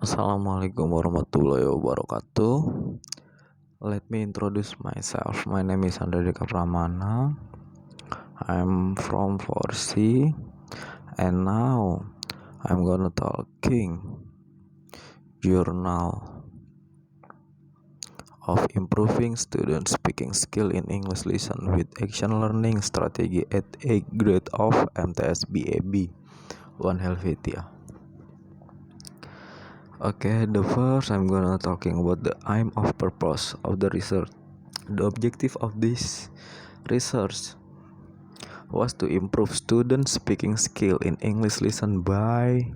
Assalamualaikum warahmatullahi wabarakatuh. Let me introduce myself. My name is Andrika Pramana. I'm from 4C, and now I'm gonna talking journal of improving student speaking skill in English listen with action learning strategy at 8th grade of MTS BAB 1 Helvetia. Okay, the first I'm gonna talking about the aim of purpose of the research. The objective of this research was to improve student speaking skill in English listen by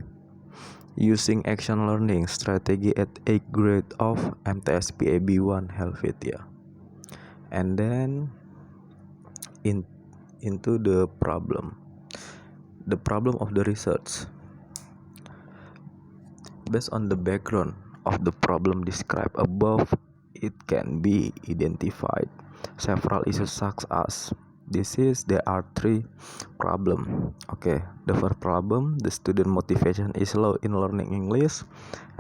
using action learning strategy at 8th grade of MTS PAB 1 Helvetia. And then into the problem. The problem of the research. Based on the background of the problem described above, it can be identified several issues such as there are three problems. Okay, the first problem, the student motivation is low in learning English,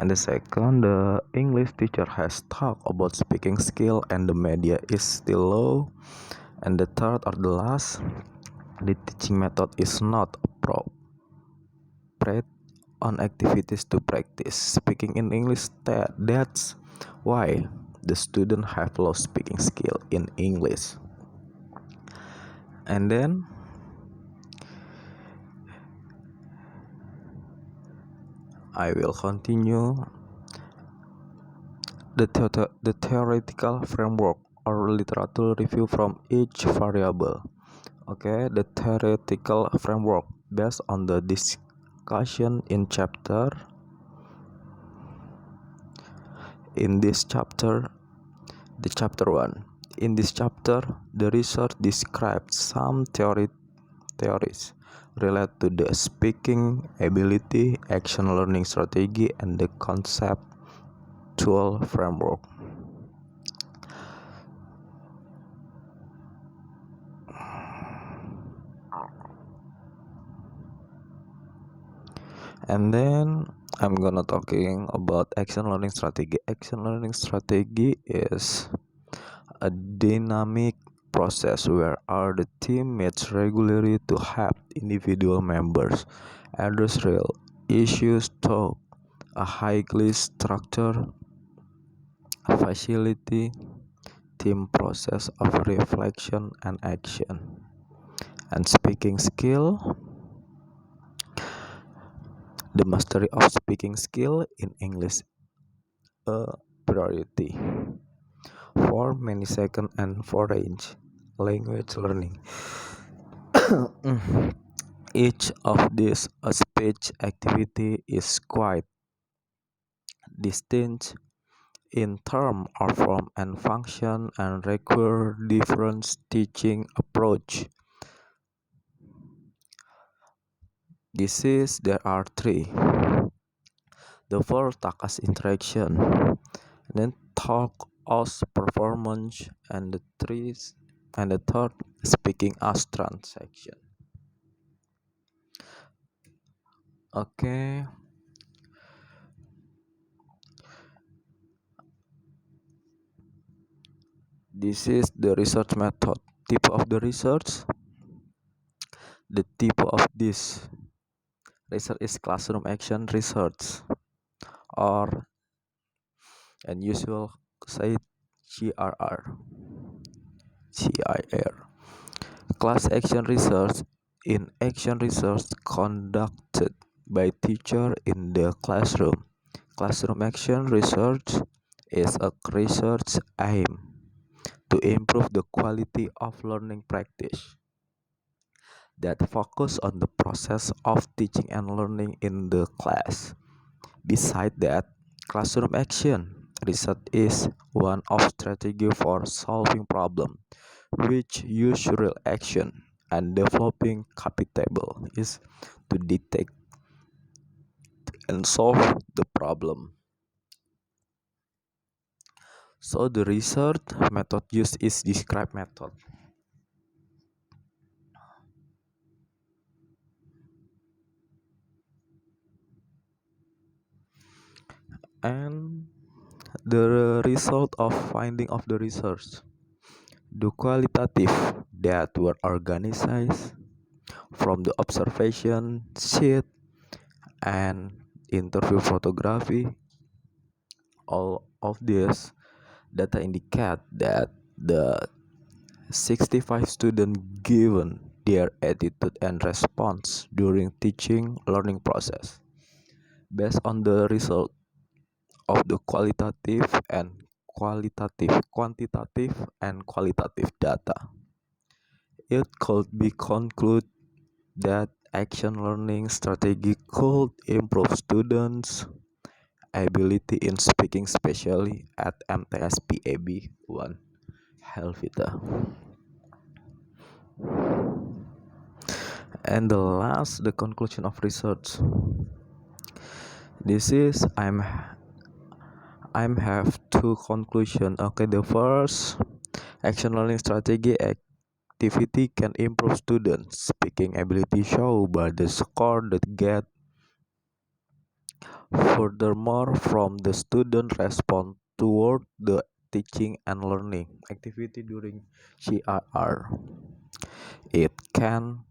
and the second, the English teacher has talked about speaking skill and the media is still low, and the third or the last, the teaching method is not appropriate on activities to practice speaking in English. That's why the student have low speaking skill in English. And then I will continue the theoretical framework or literature review from each variable. Okay, the theoretical framework based on the discussion in this chapter, the chapter 1. In this chapter, the research describes some theories related to the speaking ability, action learning strategy, and the conceptual framework. And then I'm gonna talking about action learning strategy. Action learning strategy is a dynamic process where the team meets regularly to help individual members address real issues through a highly structured facility team process of reflection and action. And speaking skill, the mastery of speaking skill in English a priority for many second and foreign language learning. Each of these speech activity is quite distinct in term of form and function and require different teaching approach. There are three. The first talk as interaction, then talk as performance, and the third speaking as transaction. Okay. This is the research method. Type of the research. The type of this research is classroom action research or unusual site CRR. Class action research in action research conducted by teacher in the classroom. Classroom action research is a research aim to improve the quality of learning practice that focus on the process of teaching and learning in the class. Besides that, classroom action research is one of strategy for solving problem, which use real action and developing capable is to detect and solve the problem. So the research method used is described method. And the result of finding of the research, the qualitative that were organized from the observation sheet and interview photography. All of this data indicate that the 65 students given their attitude and response during teaching learning process. Based on the result of the quantitative and qualitative data, it could be concluded that action learning strategy could improve students' ability in speaking, especially at MTS PAB 1 Helvita. And the last, the conclusion of research. This is I'm have two conclusion. Okay, the first, action learning strategy activity can improve students' speaking ability show by the score that get. Furthermore, from the student response toward the teaching and learning activity during CRR, it can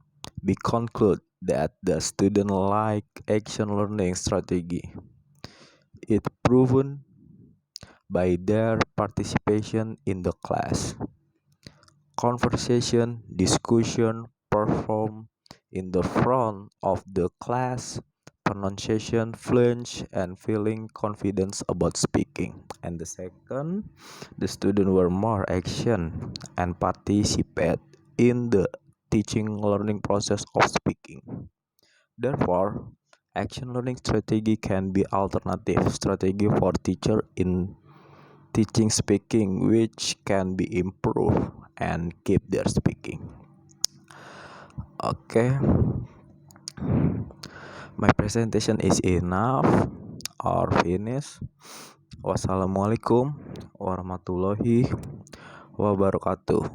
be concluded that the student like action learning strategy. It proven by their participation in the class. Conversation, discussion performed in the front of the class, pronunciation, fluency, and feeling confidence about speaking. And the second, the students were more action and participate in the teaching learning process of speaking. Therefore, action learning strategy can be alternative strategy for teacher in teaching speaking, which can be improved and keep their speaking. Okay, my presentation is enough or finished. Wassalamualaikum warahmatullahi wabarakatuh.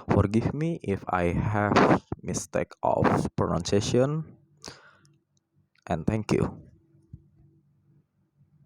Forgive me if I have mistake of pronunciation, and thank you.